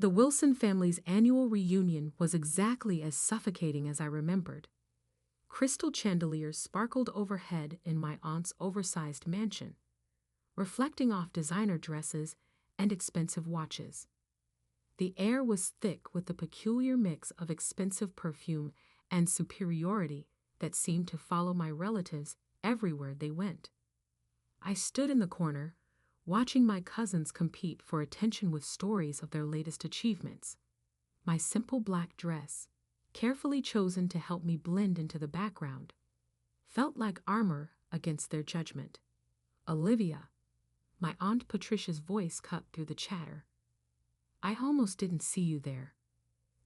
The Wilson family's annual reunion was exactly as suffocating as I remembered. Crystal chandeliers sparkled overhead in my aunt's oversized mansion, reflecting off designer dresses and expensive watches. The air was thick with the peculiar mix of expensive perfume and superiority that seemed to follow my relatives everywhere they went. I stood in the corner, watching my cousins compete for attention with stories of their latest achievements. My simple black dress, carefully chosen to help me blend into the background, felt like armor against their judgment. "Olivia," my Aunt Patricia's voice cut through the chatter. "I almost didn't see you there.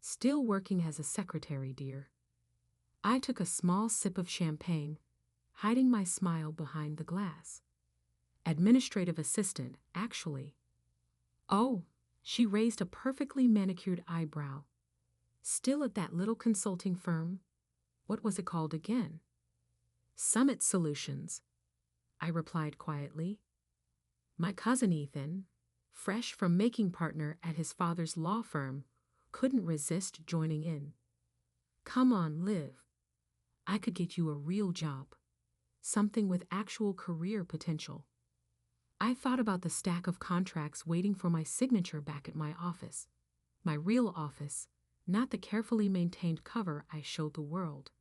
Still working as a secretary, dear." I took a small sip of champagne, hiding my smile behind the glass. "Administrative assistant, actually." "Oh," she raised a perfectly manicured eyebrow. "Still at that little consulting firm? What was it called again?" "Summit Solutions," I replied quietly. My cousin Ethan, fresh from making partner at his father's law firm, couldn't resist joining in. "Come on, Liv. I could get you a real job, something with actual career potential." I thought about the stack of contracts waiting for my signature back at my office. My real office, not the carefully maintained cover I showed the world.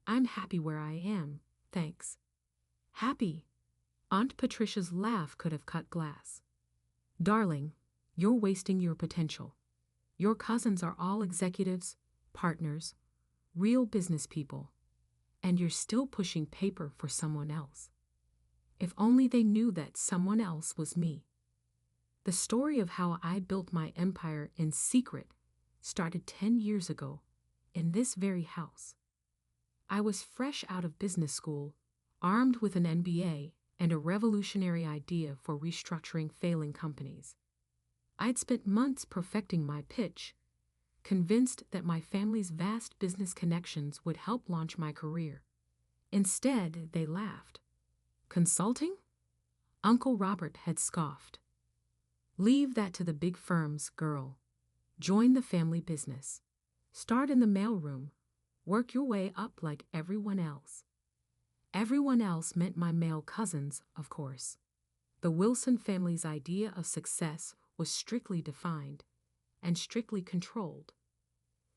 "I'm happy where I am, thanks." "Happy?" Aunt Patricia's laugh could have cut glass. "Darling, you're wasting your potential. Your cousins are all executives, partners, real business people, and you're still pushing paper for someone else. If only they knew that someone else was me." The story of how I built my empire in secret started 10 years ago, in this very house. I was fresh out of business school, armed with an MBA and a revolutionary idea for restructuring failing companies. I'd spent months perfecting my pitch, convinced that my family's vast business connections would help launch my career. Instead, they laughed. "Consulting?" Uncle Robert had scoffed. "Leave that to the big firms, girl. Join the family business. Start in the mailroom. Work your way up like everyone else." Everyone else meant my male cousins, of course. The Wilson family's idea of success was strictly defined and strictly controlled.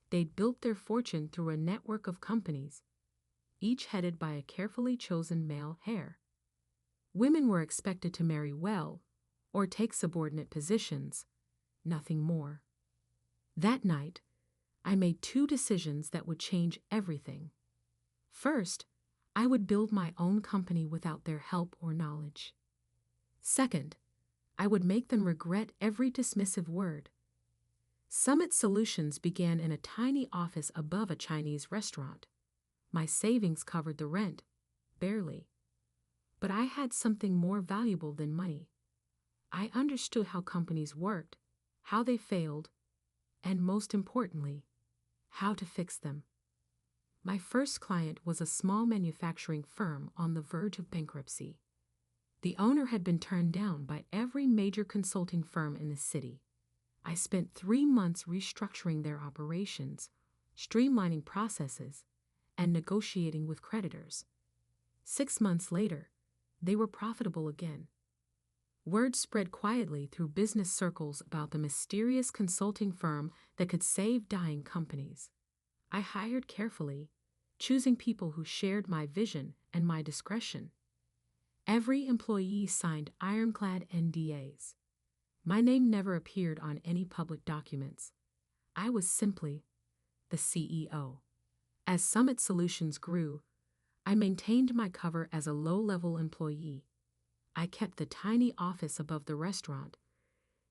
They'd built their fortune through a network of companies, each headed by a carefully chosen male heir. Women were expected to marry well or take subordinate positions, nothing more. That night, I made 2 decisions that would change everything. First, I would build my own company without their help or knowledge. Second, I would make them regret every dismissive word. Summit Solutions began in a tiny office above a Chinese restaurant. My savings covered the rent, barely. But I had something more valuable than money. I understood how companies worked, how they failed, and most importantly, how to fix them. My first client was a small manufacturing firm on the verge of bankruptcy. The owner had been turned down by every major consulting firm in the city. I spent 3 months restructuring their operations, streamlining processes, and negotiating with creditors. 6 months later, they were profitable again. Word spread quietly through business circles about the mysterious consulting firm that could save dying companies. I hired carefully, choosing people who shared my vision and my discretion. Every employee signed ironclad NDAs. My name never appeared on any public documents. I was simply the CEO. As Summit Solutions grew, I maintained my cover as a low-level employee. I kept the tiny office above the restaurant,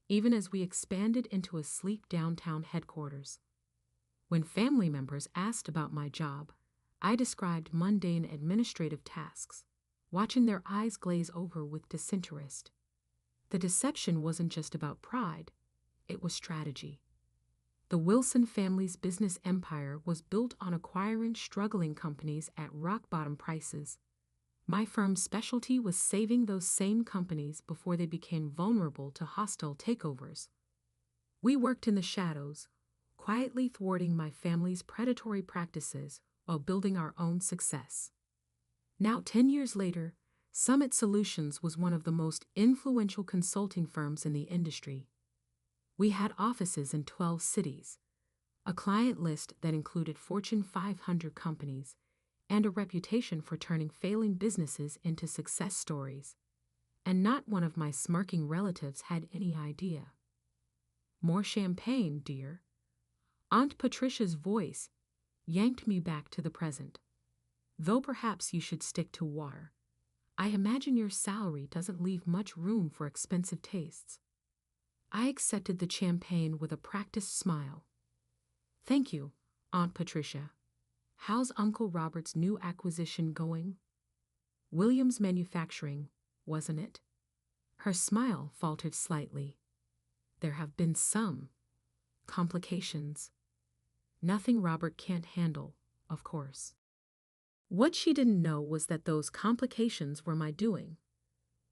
even as we expanded into a sleek downtown headquarters. When family members asked about my job, I described mundane administrative tasks, watching their eyes glaze over with disinterest. The deception wasn't just about pride, it was strategy. The Wilson family's business empire was built on acquiring struggling companies at rock-bottom prices. My firm's specialty was saving those same companies before they became vulnerable to hostile takeovers. We worked in the shadows, quietly thwarting my family's predatory practices while building our own success. Now, 10 years later, Summit Solutions was one of the most influential consulting firms in the industry. We had offices in 12 cities, a client list that included Fortune 500 companies, and a reputation for turning failing businesses into success stories. And not one of my smirking relatives had any idea. More champagne, dear. Aunt Patricia's voice yanked me back to the present. Though perhaps you should stick to water. I imagine your salary doesn't leave much room for expensive tastes. I accepted the champagne with a practiced smile. Thank you, Aunt Patricia. How's Uncle Robert's new acquisition going? Williams Manufacturing, wasn't it? Her smile faltered slightly. There have been some complications. Nothing Robert can't handle, of course. What she didn't know was that those complications were my doing.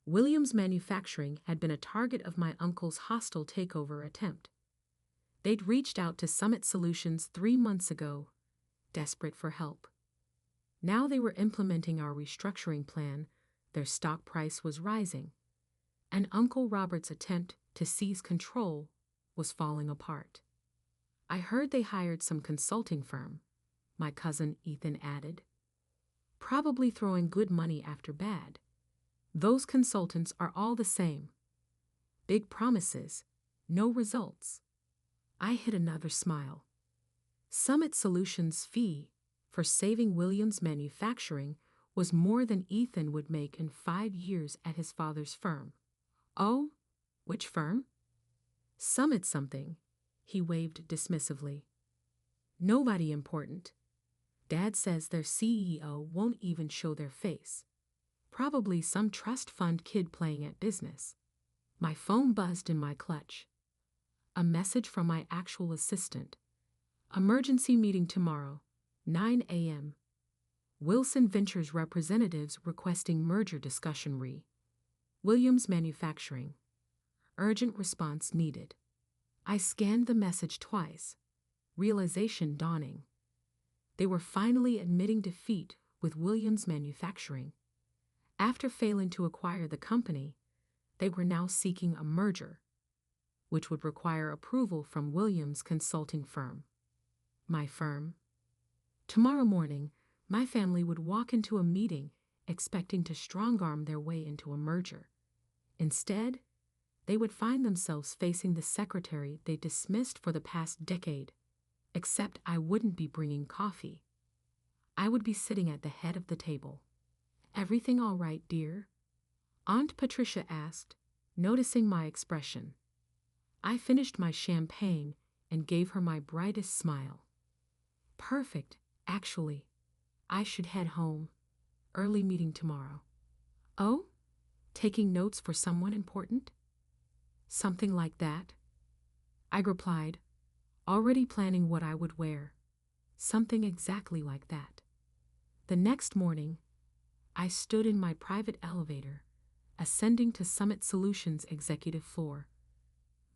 Williams Manufacturing had been a target of my uncle's hostile takeover attempt. They'd reached out to Summit Solutions 3 months ago, desperate for help. Now they were implementing our restructuring plan, their stock price was rising, and Uncle Robert's attempt to seize control was falling apart. I heard they hired some consulting firm, my cousin Ethan added. Probably throwing good money after bad. Those consultants are all the same. Big promises, no results. I hid another smile. Summit Solutions' fee for saving Williams Manufacturing was more than Ethan would make in 5 years at his father's firm. Oh, which firm? Summit something, he waved dismissively. Nobody important. Dad says their CEO won't even show their face. Probably some trust fund kid playing at business. My phone buzzed in my clutch. A message from my actual assistant. Emergency meeting tomorrow, 9 a.m. Wilson Ventures representatives requesting merger discussion Williams Manufacturing. Urgent response needed. I scanned the message twice, realization dawning. They were finally admitting defeat with Williams Manufacturing. After failing to acquire the company, they were now seeking a merger, which would require approval from Williams' consulting firm. My firm. Tomorrow morning, my family would walk into a meeting expecting to strong-arm their way into a merger. Instead, they would find themselves facing the secretary they dismissed for the past decade, except I wouldn't be bringing coffee. I would be sitting at the head of the table. Everything all right, dear? Aunt Patricia asked, noticing my expression. I finished my champagne and gave her my brightest smile. Perfect, actually. I should head home. Early meeting tomorrow. Oh? Taking notes for someone important? Something like that. I replied, already planning what I would wear. Something exactly like that. The next morning, I stood in my private elevator, ascending to Summit Solutions' executive floor.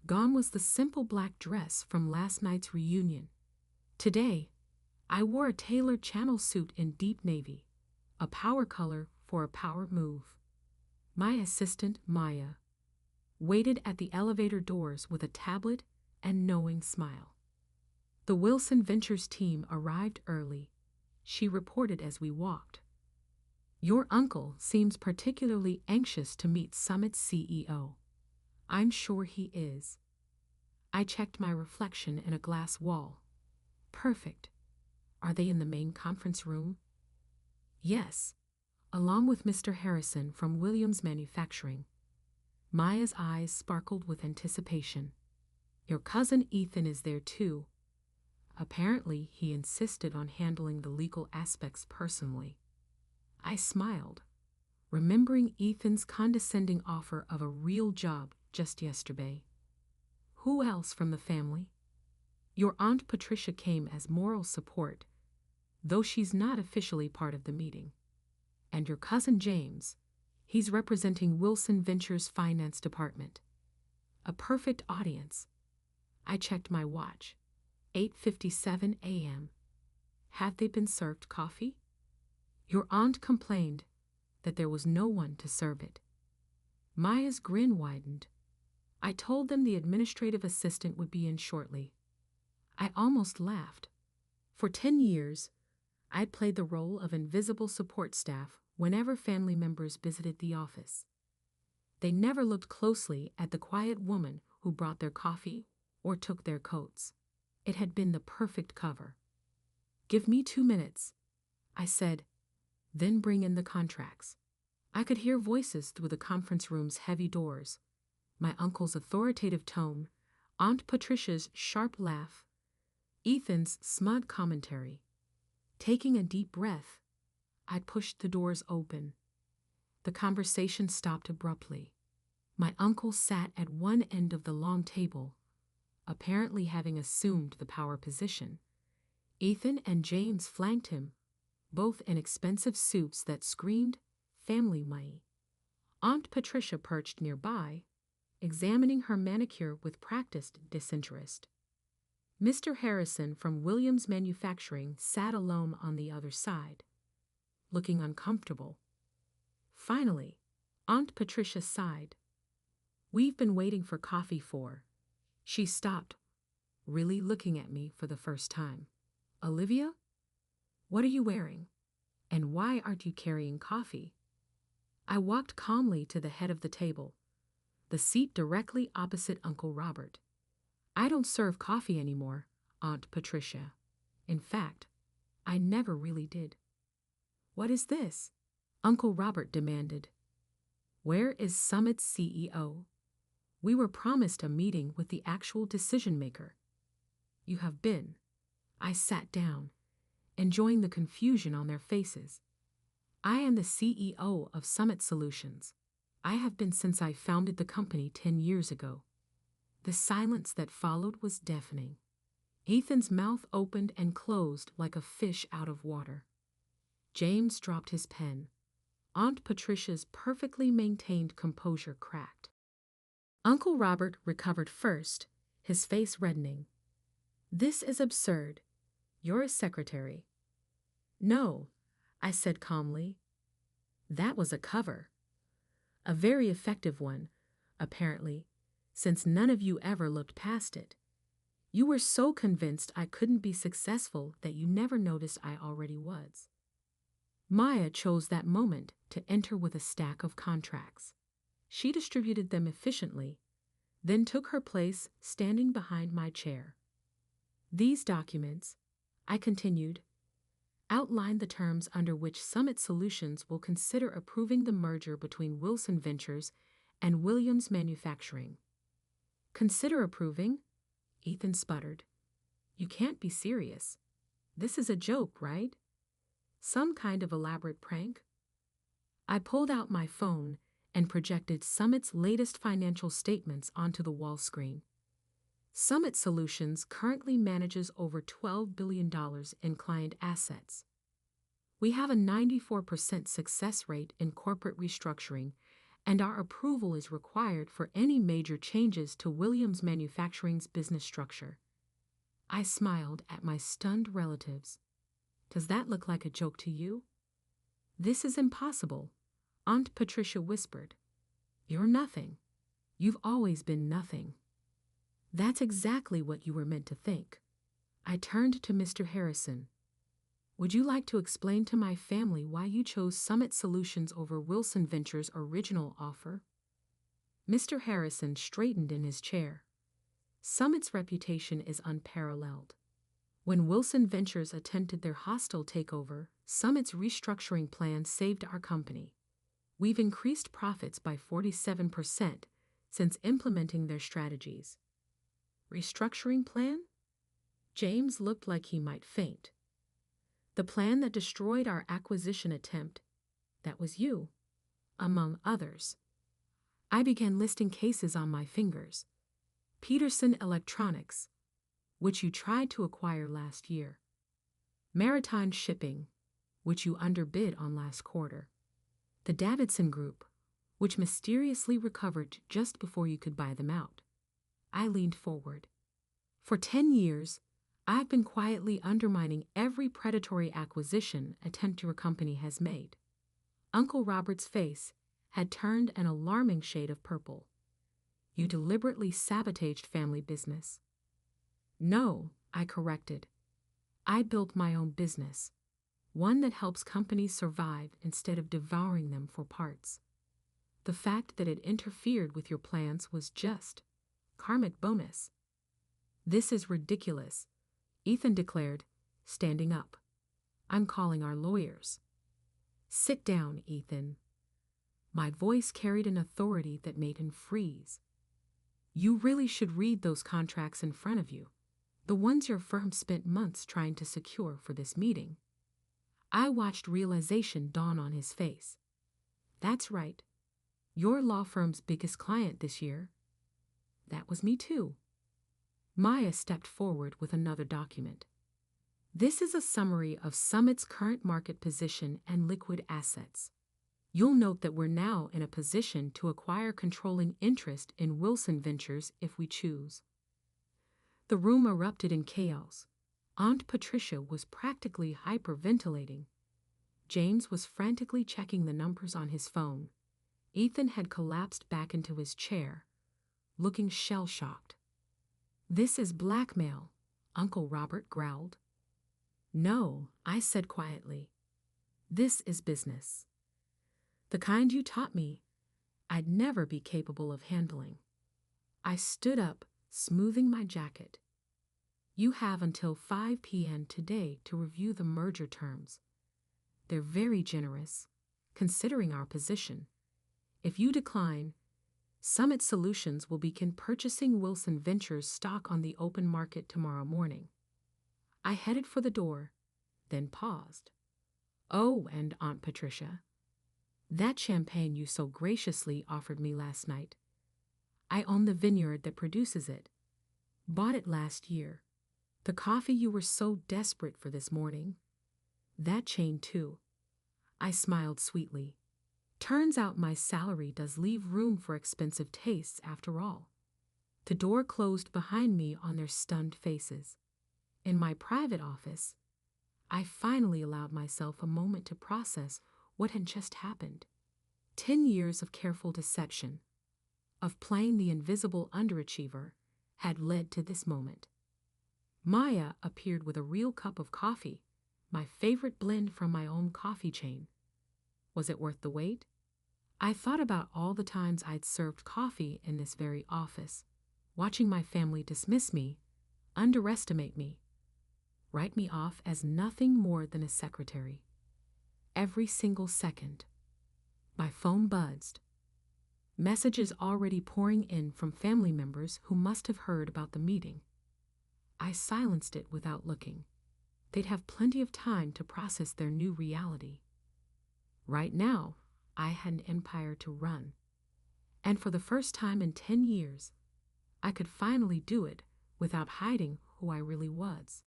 Gone was the simple black dress from last night's reunion. Today, I wore a tailored channel suit in deep navy, a power color for a power move. My assistant, Maya, waited at the elevator doors with a tablet and knowing smile. The Wilson Ventures team arrived early, she reported as we walked. Your uncle seems particularly anxious to meet Summit's CEO. I'm sure he is. I checked my reflection in a glass wall. Perfect. Are they in the main conference room? Yes, along with Mr. Harrison from Williams Manufacturing. Maya's eyes sparkled with anticipation. Your cousin Ethan is there too. Apparently, he insisted on handling the legal aspects personally. I smiled, remembering Ethan's condescending offer of a real job just yesterday. Who else from the family? Your Aunt Patricia came as moral support, though she's not officially part of the meeting. And your cousin James, he's representing Wilson Ventures' finance department. A perfect audience. I checked my watch. 8:57 a.m. Had they been served coffee? Your aunt complained that there was no one to serve it. Maya's grin widened. I told them the administrative assistant would be in shortly. I almost laughed. For 10 years, I'd played the role of invisible support staff whenever family members visited the office. They never looked closely at the quiet woman who brought their coffee or took their coats. It had been the perfect cover. "Give me 2 minutes," I said, "then bring in the contracts." I could hear voices through the conference room's heavy doors. My uncle's authoritative tone, Aunt Patricia's sharp laugh, Ethan's smug commentary. Taking a deep breath, I pushed the doors open. The conversation stopped abruptly. My uncle sat at one end of the long table, apparently having assumed the power position. Ethan and James flanked him, both in expensive suits that screamed family money. Aunt Patricia perched nearby, examining her manicure with practiced disinterest. Mr. Harrison from Williams Manufacturing sat alone on the other side, looking uncomfortable. Finally, Aunt Patricia sighed. "We've been waiting for coffee for." She stopped, really looking at me for the first time. "Olivia? What are you wearing? And why aren't you carrying coffee?" I walked calmly to the head of the table, the seat directly opposite Uncle Robert. "I don't serve coffee anymore, Aunt Patricia. In fact, I never really did." "What is this?" Uncle Robert demanded. "Where is Summit's CEO? We were promised a meeting with the actual decision maker." "You have been." I sat down, enjoying the confusion on their faces. "I am the CEO of Summit Solutions. I have been since I founded the company 10 years ago." The silence that followed was deafening. Ethan's mouth opened and closed like a fish out of water. James dropped his pen. Aunt Patricia's perfectly maintained composure cracked. Uncle Robert recovered first, his face reddening. "This is absurd. You're a secretary." "No," I said calmly. "That was a cover. A very effective one, apparently, since none of you ever looked past it. You were so convinced I couldn't be successful that you never noticed I already was." Maya chose that moment to enter with a stack of contracts. She distributed them efficiently, then took her place standing behind my chair. "These documents," I continued, "outline the terms under which Summit Solutions will consider approving the merger between Wilson Ventures and Williams Manufacturing." "Consider approving?" Ethan sputtered. "You can't be serious. This is a joke, right? Some kind of elaborate prank?" I pulled out my phone and projected Summit's latest financial statements onto the wall screen. Summit Solutions currently manages over $12 billion in client assets. We have a 94% success rate in corporate restructuring, and our approval is required for any major changes to Williams Manufacturing's business structure. I smiled at my stunned relatives. "Does that look like a joke to you?" "This is impossible," Aunt Patricia whispered. "You're nothing. You've always been nothing." "That's exactly what you were meant to think." I turned to Mr. Harrison. "Would you like to explain to my family why you chose Summit Solutions over Wilson Ventures' original offer?" Mr. Harrison straightened in his chair. "Summit's reputation is unparalleled. When Wilson Ventures attempted their hostile takeover, Summit's restructuring plan saved our company. We've increased profits by 47% since implementing their strategies." "Restructuring plan?" James looked like he might faint. "The plan that destroyed our acquisition attempt. That was you, among others." I began listing cases on my fingers. Peterson Electronics, which you tried to acquire last year. Maritime Shipping, which you underbid on last quarter. The Davidson Group, which mysteriously recovered just before you could buy them out. I leaned forward. For 10 years, I've been quietly undermining every predatory acquisition attempt your company has made. Uncle Robert's face had turned an alarming shade of purple. You deliberately sabotaged family business. No, I corrected. I built my own business, one that helps companies survive instead of devouring them for parts. The fact that it interfered with your plans was just karmic bonus. This is ridiculous, Ethan declared, standing up. I'm calling our lawyers. Sit down, Ethan. My voice carried an authority that made him freeze. You really should read those contracts in front of you, the ones your firm spent months trying to secure for this meeting. I watched realization dawn on his face. That's right. Your law firm's biggest client this year. That was me too. Maya stepped forward with another document. This is a summary of Summit's current market position and liquid assets. You'll note that we're now in a position to acquire controlling interest in Wilson Ventures if we choose. The room erupted in chaos. Aunt Patricia was practically hyperventilating. James was frantically checking the numbers on his phone. Ethan had collapsed back into his chair, looking shell-shocked. This is blackmail, Uncle Robert growled. No, I said quietly. This is business. The kind you taught me, I'd never be capable of handling. I stood up, smoothing my jacket. You have until 5 p.m. today to review the merger terms. They're very generous, considering our position. If you decline, Summit Solutions will begin purchasing Wilson Ventures stock on the open market tomorrow morning. I headed for the door, then paused. Oh, and Aunt Patricia, that champagne you so graciously offered me last night. I own the vineyard that produces it. Bought it last year. The coffee you were so desperate for this morning. That chain too. I smiled sweetly. Turns out my salary does leave room for expensive tastes after all. The door closed behind me on their stunned faces. In my private office, I finally allowed myself a moment to process what had just happened. 10 years of careful deception, of playing the invisible underachiever, had led to this moment. Maya appeared with a real cup of coffee, my favorite blend from my own coffee chain. Was it worth the wait? I thought about all the times I'd served coffee in this very office, watching my family dismiss me, underestimate me, write me off as nothing more than a secretary. Every single second. My phone buzzed. Messages already pouring in from family members who must have heard about the meeting. I silenced it without looking. They'd have plenty of time to process their new reality. Right now, I had an empire to run. And for the first time in 10 years, I could finally do it without hiding who I really was.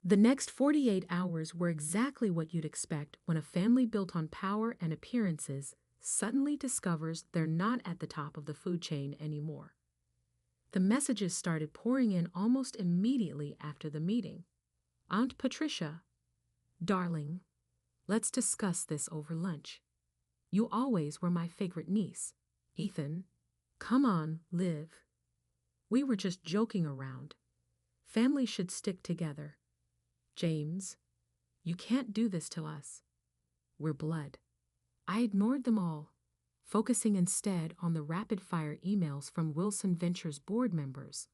The next 48 hours were exactly what you'd expect when a family built on power and appearances suddenly discovers they're not at the top of the food chain anymore. The messages started pouring in almost immediately after the meeting. Aunt Patricia, darling, let's discuss this over lunch. You always were my favorite niece. Ethan, come on, Liv. We were just joking around. Families should stick together. James, you can't do this to us. We're blood. I ignored them all, focusing instead on the rapid-fire emails from Wilson Ventures board members.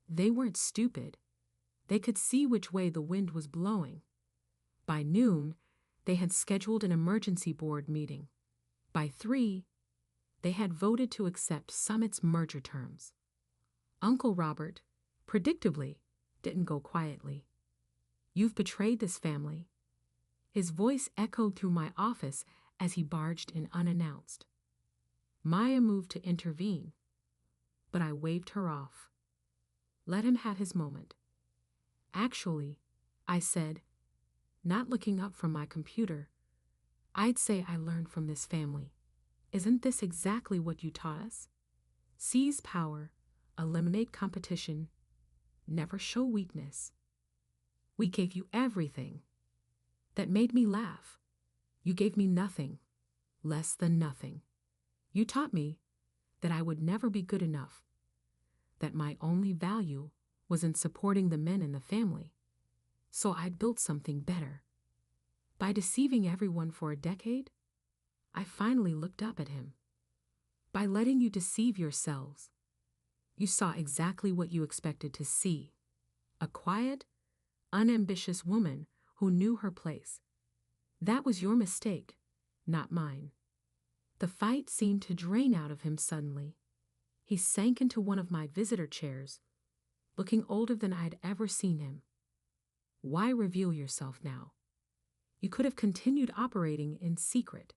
They weren't stupid. They could see which way the wind was blowing. By noon, they had scheduled an emergency board meeting. By 3, they had voted to accept Summit's merger terms. Uncle Robert, predictably, didn't go quietly. You've betrayed this family. His voice echoed through my office as he barged in unannounced. Maya moved to intervene, but I waved her off. Let him have his moment. Actually, I said, not looking up from my computer, I'd say I learned from this family. Isn't this exactly what you taught us? Seize power, eliminate competition, Never show weakness. We gave you everything. That made me laugh. You gave me nothing, less than nothing. You taught me that I would never be good enough, that my only value was in supporting the men in the family. So I built something better. By deceiving everyone for a decade, I finally looked up at him. By letting you deceive yourselves, you saw exactly what you expected to see. A quiet, unambitious woman who knew her place. That was your mistake, not mine. The fight seemed to drain out of him suddenly. He sank into one of my visitor chairs, looking older than I'd ever seen him. Why reveal yourself now? You could have continued operating in secret.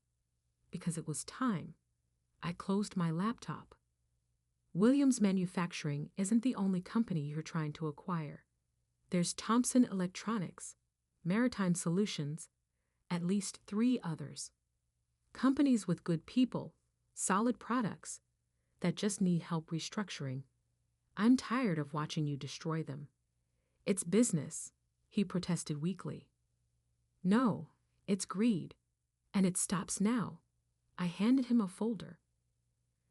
Because it was time. I closed my laptop. Williams Manufacturing isn't the only company you're trying to acquire. There's Thompson Electronics, Maritime Solutions, at least 3 others. Companies with good people, solid products, that just need help restructuring. I'm tired of watching you destroy them. It's business, he protested weakly. No, it's greed, and it stops now. I handed him a folder.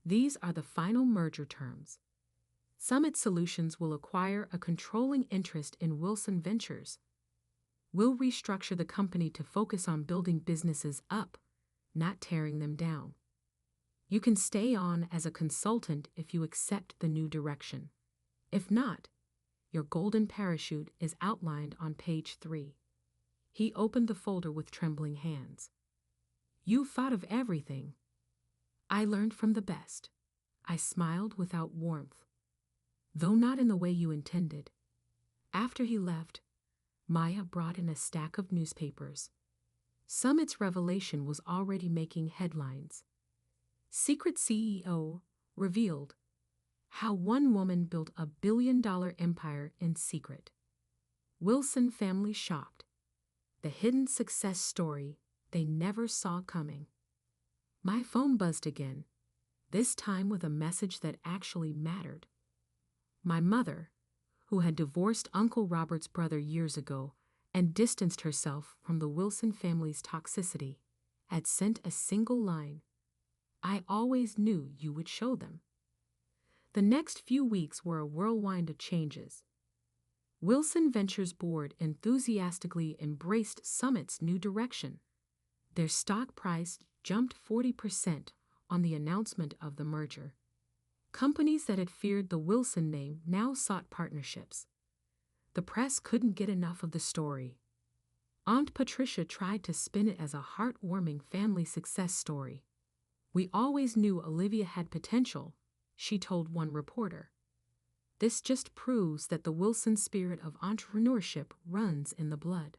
These are the final merger terms. Summit Solutions will acquire a controlling interest in Wilson Ventures. We'll restructure the company to focus on building businesses up, not tearing them down. You can stay on as a consultant if you accept the new direction. If not, your golden parachute is outlined on page 3. He opened the folder with trembling hands. You thought of everything. I learned from the best. I smiled without warmth, though not in the way you intended. After he left, Maya brought in a stack of newspapers. Summit's revelation was already making headlines. Secret CEO revealed how one woman built a billion-dollar empire in secret. Wilson family shocked. The hidden success story they never saw coming. My phone buzzed again, this time with a message that actually mattered. My mother, who had divorced Uncle Robert's brother years ago and distanced herself from the Wilson family's toxicity, had sent a single line. I always knew you would show them. The next few weeks were a whirlwind of changes. Wilson Ventures board enthusiastically embraced Summit's new direction. Their stock price jumped 40% on the announcement of the merger. Companies that had feared the Wilson name now sought partnerships. The press couldn't get enough of the story. Aunt Patricia tried to spin it as a heartwarming family success story. We always knew Olivia had potential, she told one reporter. This just proves that the Wilson spirit of entrepreneurship runs in the blood.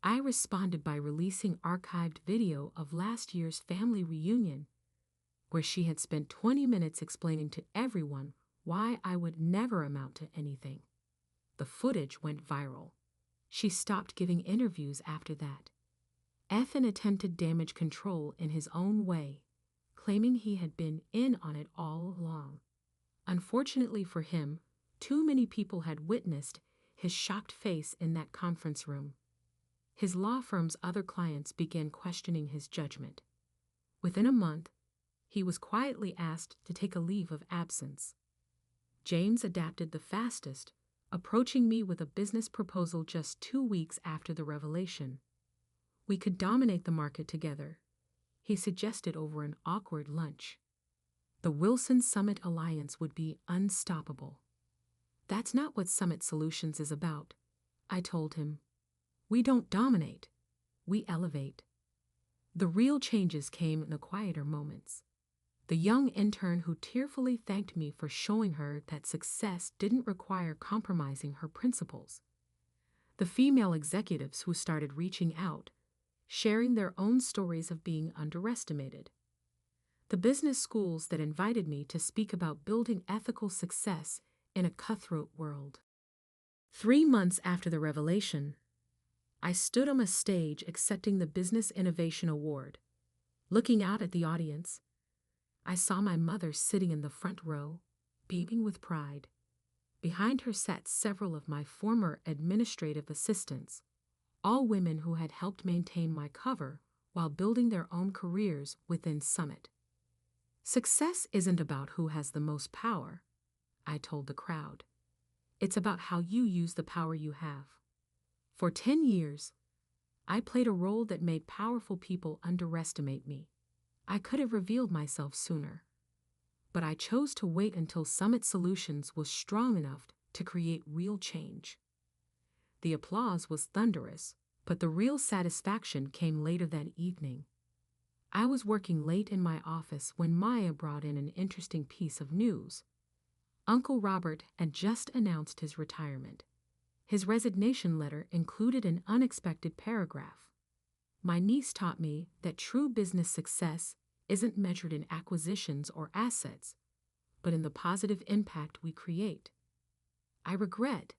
I responded by releasing archived video of last year's family reunion, where she had spent 20 minutes explaining to everyone why I would never amount to anything. The footage went viral. She stopped giving interviews after that. Ethan attempted damage control in his own way, claiming he had been in on it all along. Unfortunately for him, too many people had witnessed his shocked face in that conference room. His law firm's other clients began questioning his judgment. Within a month, he was quietly asked to take a leave of absence. James adapted the fastest, approaching me with a business proposal just 2 weeks after the revelation. We could dominate the market together, he suggested over an awkward lunch. The Wilson Summit Alliance would be unstoppable. That's not what Summit Solutions is about, I told him. We don't dominate, we elevate. The real changes came in the quieter moments. The young intern who tearfully thanked me for showing her that success didn't require compromising her principles. The female executives who started reaching out, sharing their own stories of being underestimated. The business schools that invited me to speak about building ethical success in a cutthroat world. 3 months after the revelation, I stood on a stage accepting the Business Innovation Award. Looking out at the audience, I saw my mother sitting in the front row, beaming with pride. Behind her sat several of my former administrative assistants, all women who had helped maintain my cover while building their own careers within Summit. Success isn't about who has the most power, I told the crowd. It's about how you use the power you have. For 10 years, I played a role that made powerful people underestimate me. I could have revealed myself sooner, but I chose to wait until Summit Solutions was strong enough to create real change. The applause was thunderous, but the real satisfaction came later that evening. I was working late in my office when Maya brought in an interesting piece of news. Uncle Robert had just announced his retirement. His resignation letter included an unexpected paragraph. My niece taught me that true business success isn't measured in acquisitions or assets, but in the positive impact we create. I regret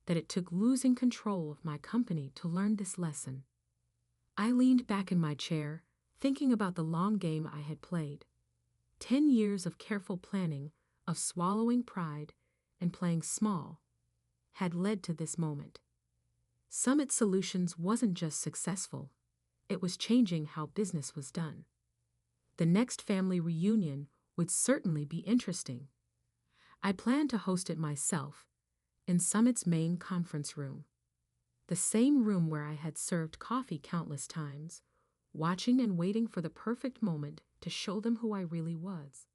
that it took losing control of my company to learn this lesson. I leaned back in my chair, thinking about the long game I had played. 10 years of careful planning, of swallowing pride and playing small, had led to this moment. Summit Solutions wasn't just successful, it was changing how business was done. The next family reunion would certainly be interesting. I planned to host it myself, in Summit's main conference room. The same room where I had served coffee countless times, watching and waiting for the perfect moment to show them who I really was.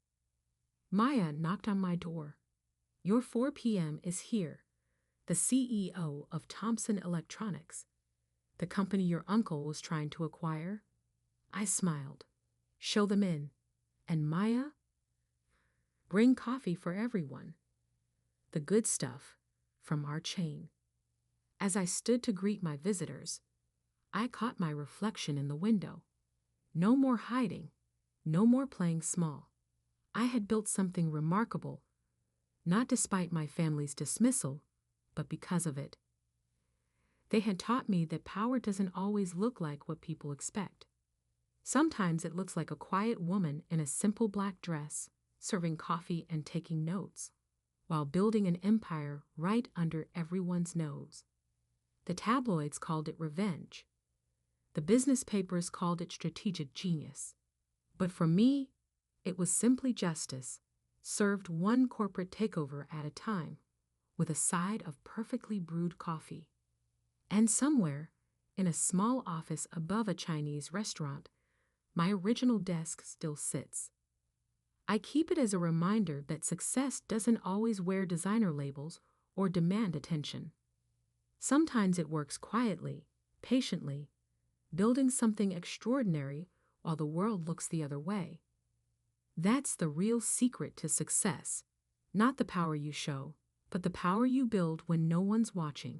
Maya knocked on my door. "Your 4 p.m. is here. The CEO of Thomson Electronics, the company your uncle was trying to acquire." I smiled. "Show them in. And Maya? Bring coffee for everyone. The good stuff from our chain." As I stood to greet my visitors, I caught my reflection in the window. No more hiding, no more playing small. I had built something remarkable, not despite my family's dismissal, but because of it. They had taught me that power doesn't always look like what people expect. Sometimes it looks like a quiet woman in a simple black dress, serving coffee and taking notes, while building an empire right under everyone's nose. The tabloids called it revenge. The business papers called it strategic genius. But for me, it was simply justice, served one corporate takeover at a time, with a side of perfectly brewed coffee. And somewhere, in a small office above a Chinese restaurant, my original desk still sits. I keep it as a reminder that success doesn't always wear designer labels or demand attention. Sometimes it works quietly, patiently, building something extraordinary while the world looks the other way. That's the real secret to success, not the power you show, but the power you build when no one's watching.